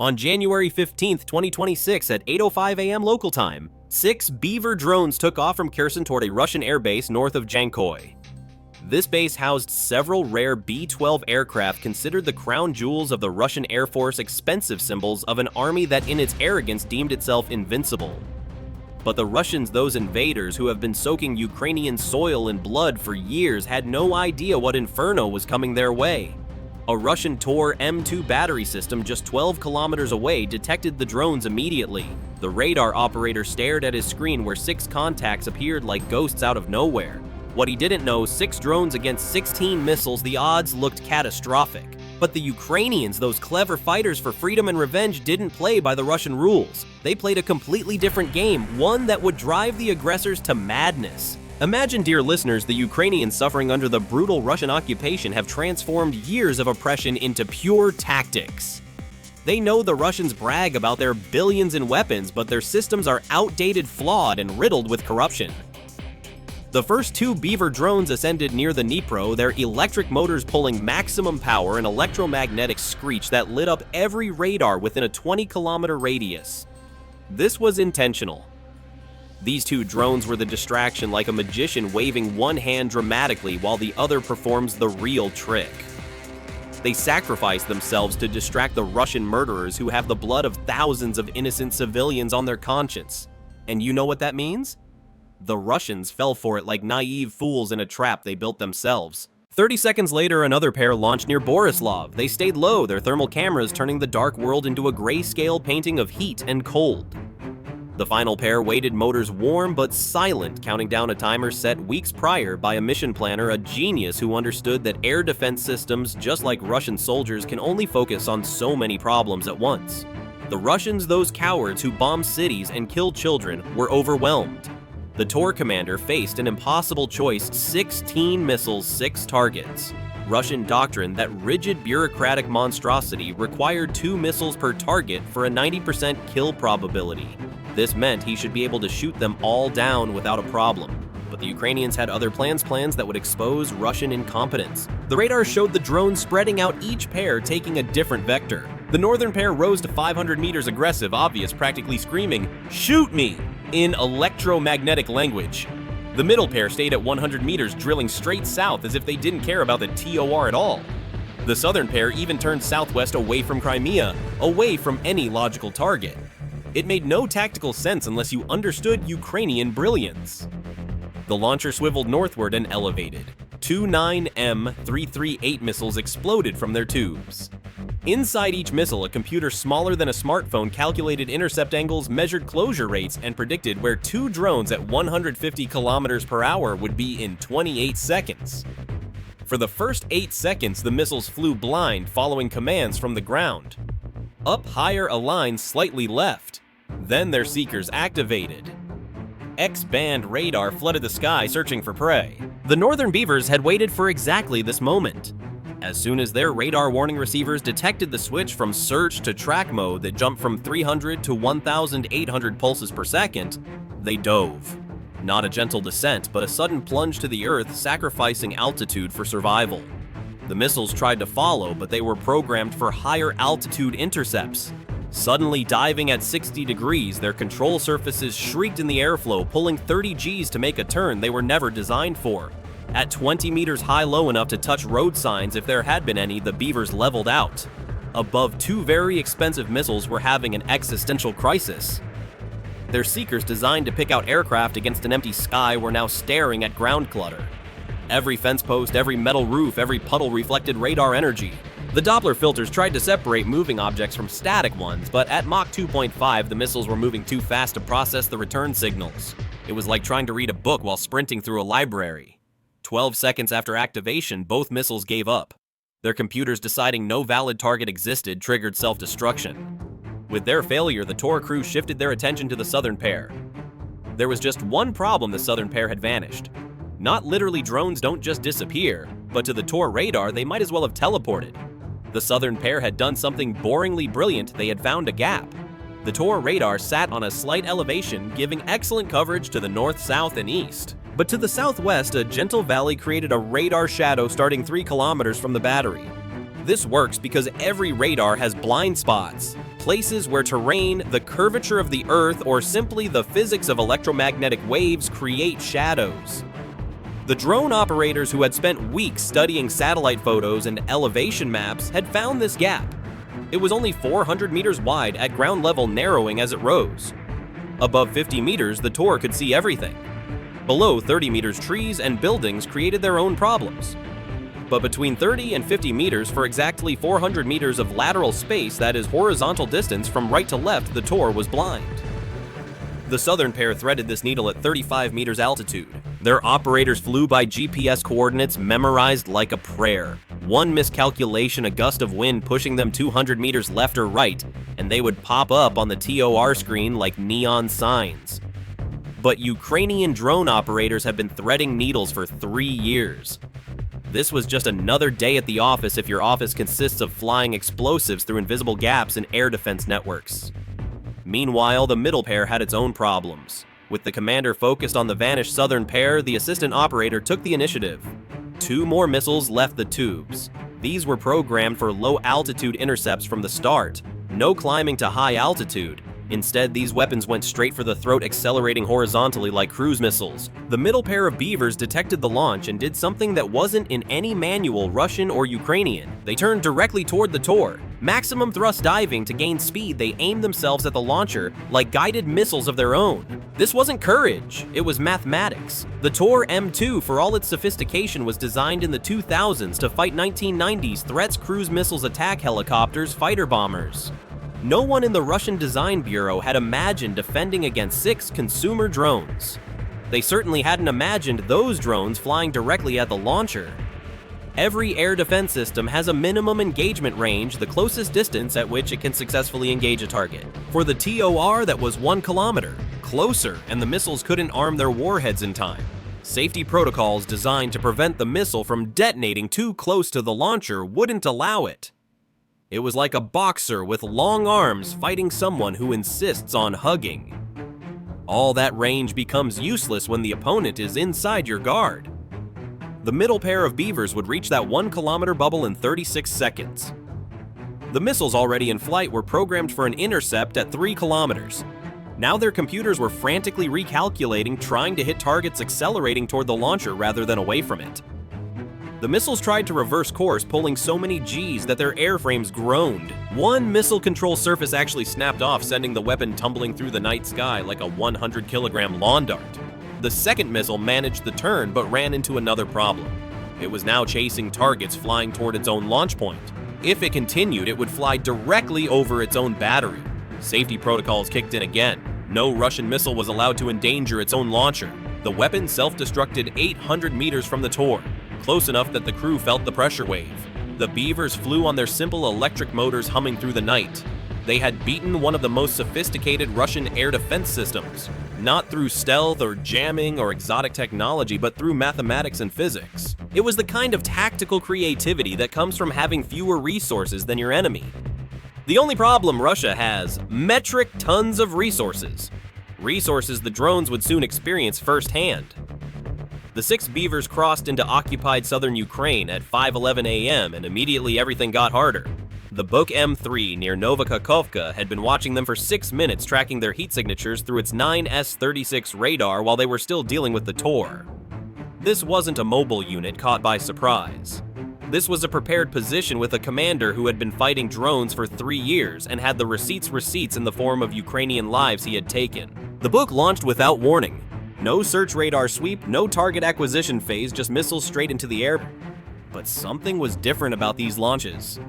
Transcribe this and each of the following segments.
On January 15, 2026 at 8:05 a.m. local time, 6 Beaver drones took off from Kherson toward a Russian airbase north of Jankoy. This base housed several rare B-12 aircraft considered the crown jewels of the Russian Air Force, expensive symbols of an army that in its arrogance deemed itself invincible. But the Russians, those invaders who have been soaking Ukrainian soil in blood for years, had no idea what inferno was coming their way. A Russian Tor M2 battery system just 12 kilometers away detected the drones immediately. The radar operator stared at his screen where 6 contacts appeared like ghosts out of nowhere. What he didn't know, 6 drones against 16 missiles, the odds looked catastrophic. But the Ukrainians, those clever fighters for freedom and revenge, didn't play by the Russian rules. They played a completely different game, one that would drive the aggressors to madness. Imagine, dear listeners, the Ukrainians suffering under the brutal Russian occupation have transformed years of oppression into pure tactics. They know the Russians brag about their billions in weapons, but their systems are outdated, flawed, and riddled with corruption. The first 2 Beaver drones ascended near the Dnipro, their electric motors pulling maximum power, an electromagnetic screech that lit up every radar within a 20-kilometer radius. This was intentional. These 2 drones were the distraction, like a magician waving one hand dramatically while the other performs the real trick. They sacrificed themselves to distract the Russian murderers who have the blood of thousands of innocent civilians on their conscience. And you know what that means? The Russians fell for it like naive fools in a trap they built themselves. 30 seconds later, another pair launched near Borislav. They stayed low, their thermal cameras turning the dark world into a grayscale painting of heat and cold. The final pair waited, motors warm but silent, counting down a timer set weeks prior by a mission planner, a genius who understood that air defense systems, just like Russian soldiers, can only focus on so many problems at once. The Russians, those cowards who bomb cities and kill children, were overwhelmed. The Tor commander faced an impossible choice: 16 missiles, 6 targets. Russian doctrine, that rigid bureaucratic monstrosity, required 2 missiles per target for a 90% kill probability. This meant he should be able to shoot them all down without a problem. But the Ukrainians had other plans that would expose Russian incompetence. The radar showed the drones spreading out, each pair taking a different vector. The northern pair rose to 500 meters aggressive, obvious, practically screaming, "Shoot me!" in electromagnetic language. The middle pair stayed at 100 meters, drilling straight south as if they didn't care about the TOR at all. The southern pair even turned southwest, away from Crimea, away from any logical target. It made no tactical sense unless you understood Ukrainian brilliance. The launcher swiveled northward and elevated. 2 9M338 missiles exploded from their tubes. Inside each missile, a computer smaller than a smartphone calculated intercept angles, measured closure rates, and predicted where 2 drones at 150 kilometers per hour would be in 28 seconds. For the first 8 seconds, the missiles flew blind, following commands from the ground. Up higher, aligned slightly left. Then their seekers activated. X-band radar flooded the sky, searching for prey. The northern Beavers had waited for exactly this moment. As soon as their radar warning receivers detected the switch from search to track mode that jumped from 300 to 1,800 pulses per second, they dove. Not a gentle descent, but a sudden plunge to the earth, sacrificing altitude for survival. The missiles tried to follow, but they were programmed for higher altitude intercepts. Suddenly diving at 60 degrees, their control surfaces shrieked in the airflow, pulling 30 Gs to make a turn they were never designed for. At 20 meters high, low enough to touch road signs if there had been any, the Beavers leveled out. Above, 2 very expensive missiles were having an existential crisis. Their seekers, designed to pick out aircraft against an empty sky, were now staring at ground clutter. Every fence post, every metal roof, every puddle reflected radar energy. The Doppler filters tried to separate moving objects from static ones, but at Mach 2.5, the missiles were moving too fast to process the return signals. It was like trying to read a book while sprinting through a library. 12 seconds after activation, both missiles gave up. Their computers, deciding no valid target existed, triggered self-destruction. With their failure, the Tor crew shifted their attention to the southern pair. There was just one problem: the southern pair had vanished. Not literally, drones don't just disappear, but to the Tor radar, they might as well have teleported. The southern pair had done something boringly brilliant: they had found a gap. The Tor radar sat on a slight elevation, giving excellent coverage to the north, south, and east. But to the southwest, a gentle valley created a radar shadow starting 3 kilometers from the battery. This works because every radar has blind spots. places where terrain, the curvature of the Earth, or simply the physics of electromagnetic waves create shadows. The drone operators who had spent weeks studying satellite photos and elevation maps had found this gap. It was only 400 meters wide at ground level, narrowing as it rose. Above 50 meters, the tour could see everything. Below 30 meters, trees and buildings created their own problems. But between 30 and 50 meters, for exactly 400 meters of lateral space, that is horizontal distance from right to left, the tour was blind. The southern pair threaded this needle at 35 meters altitude. Their operators flew by GPS coordinates memorized like a prayer. One miscalculation, a gust of wind pushing them 200 meters left or right, and they would pop up on the TOR screen like neon signs. But Ukrainian drone operators have been threading needles for 3 years. This was just another day at the office if your office consists of flying explosives through invisible gaps in air defense networks. Meanwhile, the middle pair had its own problems. With the commander focused on the vanished southern pair, the assistant operator took the initiative. 2 more missiles left the tubes. These were programmed for low-altitude intercepts from the start. No climbing to high altitude. Instead, these weapons went straight for the throat, accelerating horizontally like cruise missiles. The middle pair of Beavers detected the launch and did something that wasn't in any manual, Russian or Ukrainian. They turned directly toward the tour. Maximum thrust diving to gain speed, they aimed themselves at the launcher like guided missiles of their own. This wasn't courage, it was mathematics. The Tor M2, for all its sophistication, was designed in the 2000s to fight 1990s threats, cruise missiles, attack helicopters, fighter bombers. No one in the Russian Design Bureau had imagined defending against 6 consumer drones. They certainly hadn't imagined those drones flying directly at the launcher. Every air defense system has a minimum engagement range, the closest distance at which it can successfully engage a target. For the TOR, that was 1 kilometer, closer, and the missiles couldn't arm their warheads in time. Safety protocols designed to prevent the missile from detonating too close to the launcher wouldn't allow it. It was like a boxer with long arms fighting someone who insists on hugging. All that range becomes useless when the opponent is inside your guard. The middle pair of Beavers would reach that 1 kilometer bubble in 36 seconds. The missiles already in flight were programmed for an intercept at 3 kilometers. Now their computers were frantically recalculating, trying to hit targets accelerating toward the launcher rather than away from it. The missiles tried to reverse course, pulling so many Gs that their airframes groaned. One missile control surface actually snapped off, sending the weapon tumbling through the night sky like a 100-kilogram lawn dart. The second missile managed the turn but ran into another problem. It was now chasing targets flying toward its own launch point. If it continued, it would fly directly over its own battery. Safety protocols kicked in again. No Russian missile was allowed to endanger its own launcher. The weapon self-destructed 800 meters from the Tor, close enough that the crew felt the pressure wave. The Beavers flew on their simple electric motors humming through the night. They had beaten one of the most sophisticated Russian air defense systems, not through stealth or jamming or exotic technology, but through mathematics and physics. It was the kind of tactical creativity that comes from having fewer resources than your enemy. The only problem Russia has: metric tons of resources. Resources the drones would soon experience firsthand. The 6 Beavers crossed into occupied southern Ukraine at 5:11 a.m. and immediately everything got harder. The Buk M3 near Novokakhovka had been watching them for 6 minutes, tracking their heat signatures through its 9S-36 radar while they were still dealing with the Tor. This wasn't a mobile unit caught by surprise. This was a prepared position with a commander who had been fighting drones for 3 years and had the receipts in the form of Ukrainian lives he had taken. The Buk launched without warning. No search radar sweep, no target acquisition phase, just missiles straight into the air. But something was different about these launches.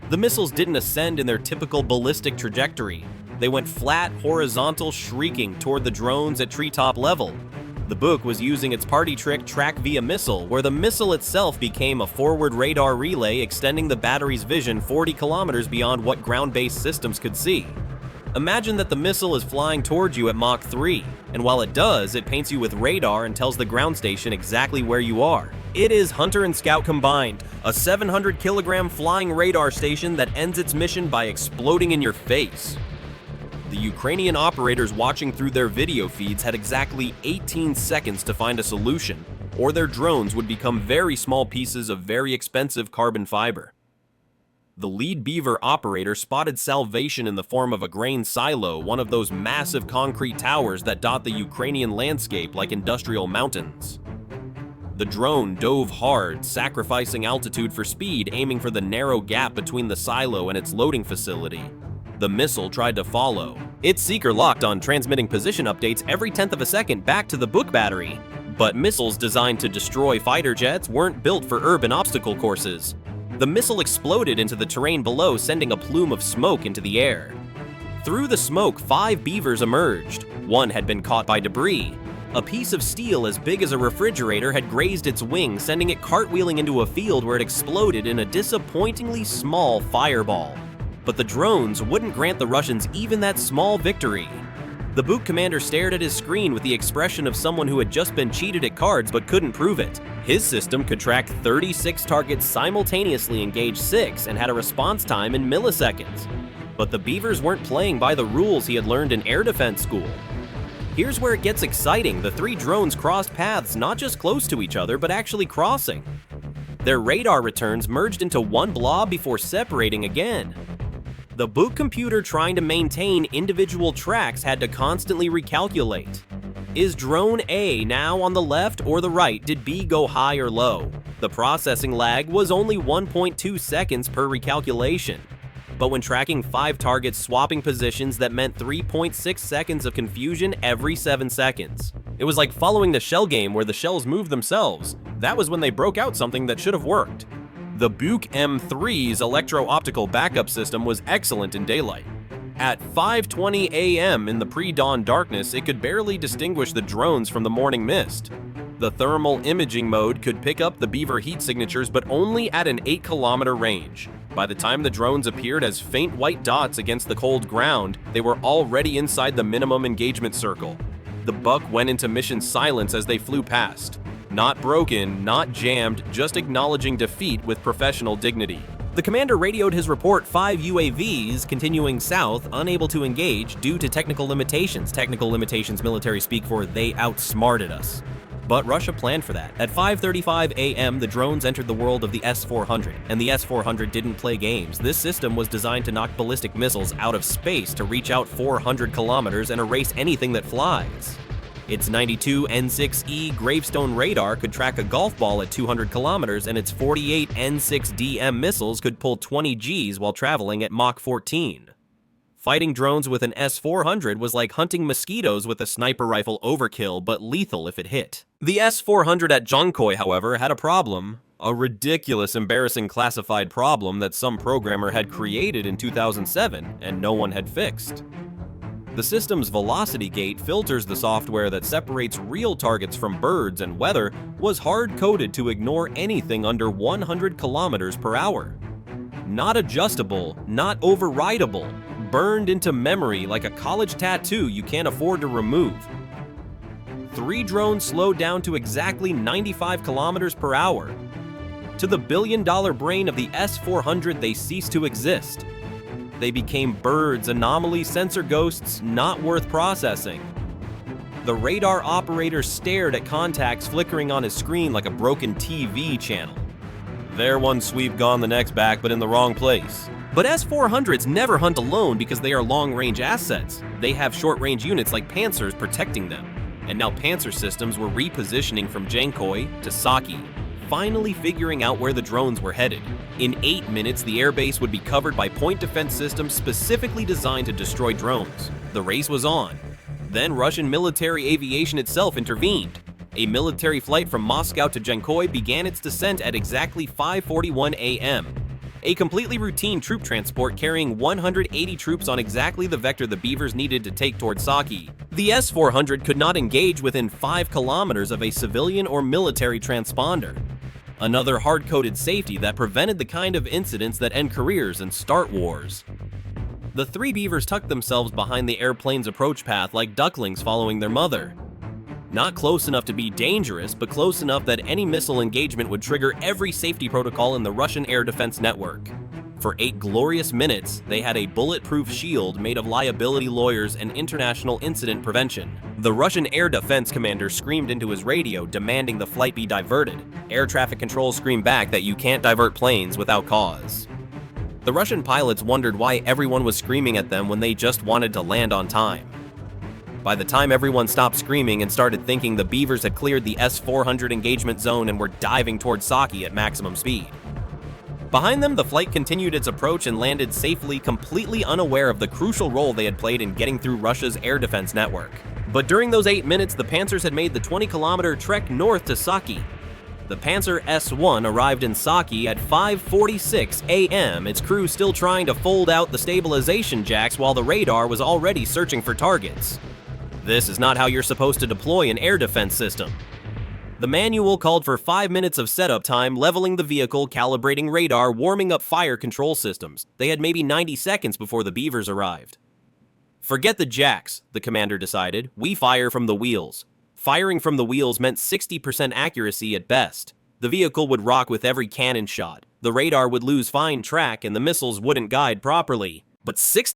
The missiles didn't ascend in their typical ballistic trajectory. They went flat, horizontal, shrieking toward the drones at treetop level. The Buk was using its party trick track via missile, where the missile itself became a forward radar relay extending the battery's vision 40 kilometers beyond what ground-based systems could see. Imagine that the missile is flying towards you at Mach 3, and while it does, it paints you with radar and tells the ground station exactly where you are. It is Hunter and Scout combined, a 700-kilogram flying radar station that ends its mission by exploding in your face. The Ukrainian operators watching through their video feeds had exactly 18 seconds to find a solution, or their drones would become very small pieces of very expensive carbon fiber. The lead Beaver operator spotted salvation in the form of a grain silo, one of those massive concrete towers that dot the Ukrainian landscape like industrial mountains. The drone dove hard, sacrificing altitude for speed, aiming for the narrow gap between the silo and its loading facility. The missile tried to follow. Its seeker locked on, transmitting position updates every tenth of a second back to the book battery. But missiles designed to destroy fighter jets weren't built for urban obstacle courses. The missile exploded into the terrain below, sending a plume of smoke into the air. Through the smoke, 5 beavers emerged. One had been caught by debris. A piece of steel as big as a refrigerator had grazed its wing, sending it cartwheeling into a field where it exploded in a disappointingly small fireball. But the drones wouldn't grant the Russians even that small victory. The Buk commander stared at his screen with the expression of someone who had just been cheated at cards but couldn't prove it. His system could track 36 targets simultaneously, engage 6, and had a response time in milliseconds. But the Beavers weren't playing by the rules he had learned in air defense school. Here's where it gets exciting. The 3 drones crossed paths not just close to each other, but actually crossing. Their radar returns merged into one blob before separating again. The Buk computer trying to maintain individual tracks had to constantly recalculate. Is drone A now on the left or the right? Did B go high or low? The processing lag was only 1.2 seconds per recalculation. But when tracking 5 targets swapping positions, that meant 3.6 seconds of confusion every 7 seconds. It was like following the shell game where the shells move themselves. That was when they broke out something that should have worked. The Buk M3's electro-optical backup system was excellent in daylight. At 5:20 a.m. in the pre-dawn darkness, it could barely distinguish the drones from the morning mist. The thermal imaging mode could pick up the Beaver heat signatures, but only at an 8-kilometer range. By the time the drones appeared as faint white dots against the cold ground, they were already inside the minimum engagement circle. The Buk went into mission silence as they flew past. Not broken, not jammed, just acknowledging defeat with professional dignity. The commander radioed his report: 5 UAVs continuing south, unable to engage due to technical limitations. Technical limitations, military speak for they outsmarted us. But Russia planned for that. At 5:35 a.m., the drones entered the world of the S-400, and the S-400 didn't play games. This system was designed to knock ballistic missiles out of space to reach out 400 kilometers and erase anything that flies. Its 92 N6E gravestone radar could track a golf ball at 200 kilometers, and its 48 N6DM missiles could pull 20 Gs while traveling at Mach 14. Fighting drones with an S-400 was like hunting mosquitoes with a sniper rifle, overkill, but lethal if it hit. The S-400 at Jankoi, however, had a problem. A ridiculous, embarrassing classified problem that some programmer had created in 2007 and no one had fixed. The system's velocity gate filters the software that separates real targets from birds, and weather was hard-coded to ignore anything under 100 kilometers per hour. Not adjustable, not overridable, burned into memory like a college tattoo you can't afford to remove. 3 drones slowed down to exactly 95 kilometers per hour. To the billion-dollar brain of the S-400, they ceased to exist. They became birds, anomaly sensor ghosts, not worth processing. The radar operator stared at contacts flickering on his screen like a broken TV channel. There one sweep, gone the next back, but in the wrong place. But S-400s never hunt alone because they are long-range assets. They have short-range units like Panzers protecting them. And now Panzer systems were repositioning from Jankoi to Saki, finally figuring out where the drones were headed. In 8 minutes, the airbase would be covered by point defense systems specifically designed to destroy drones. The race was on. Then Russian military aviation itself intervened. A military flight from Moscow to Jankoi began its descent at exactly 5:41 a.m. A completely routine troop transport carrying 180 troops on exactly the vector the Beavers needed to take toward Saki. The S-400 could not engage within 5 kilometers of a civilian or military transponder. Another hard-coded safety that prevented the kind of incidents that end careers and start wars. The 3 Beavers tucked themselves behind the airplane's approach path like ducklings following their mother. Not close enough to be dangerous, but close enough that any missile engagement would trigger every safety protocol in the Russian air defense network. For 8 glorious minutes, they had a bulletproof shield made of liability lawyers and international incident prevention. The Russian air defense commander screamed into his radio, demanding the flight be diverted. Air traffic control screamed back that you can't divert planes without cause. The Russian pilots wondered why everyone was screaming at them when they just wanted to land on time. By the time everyone stopped screaming and started thinking, the Beavers had cleared the S-400 engagement zone and were diving toward Saki at maximum speed. Behind them, the flight continued its approach and landed safely, completely unaware of the crucial role they had played in getting through Russia's air defense network. But during those 8 minutes, the Panzers had made the 20-kilometer trek north to Saki. The Panzer S-1 arrived in Saki at 5:46 a.m., its crew still trying to fold out the stabilization jacks while the radar was already searching for targets. This is not how you're supposed to deploy an air defense system. The manual called for 5 minutes of setup time, leveling the vehicle, calibrating radar, warming up fire control systems. They had maybe 90 seconds before the Beavers arrived. Forget the jacks, the commander decided. We fire from the wheels. Firing from the wheels meant 60% accuracy at best. The vehicle would rock with every cannon shot. The radar would lose fine track and the missiles wouldn't guide properly. But 60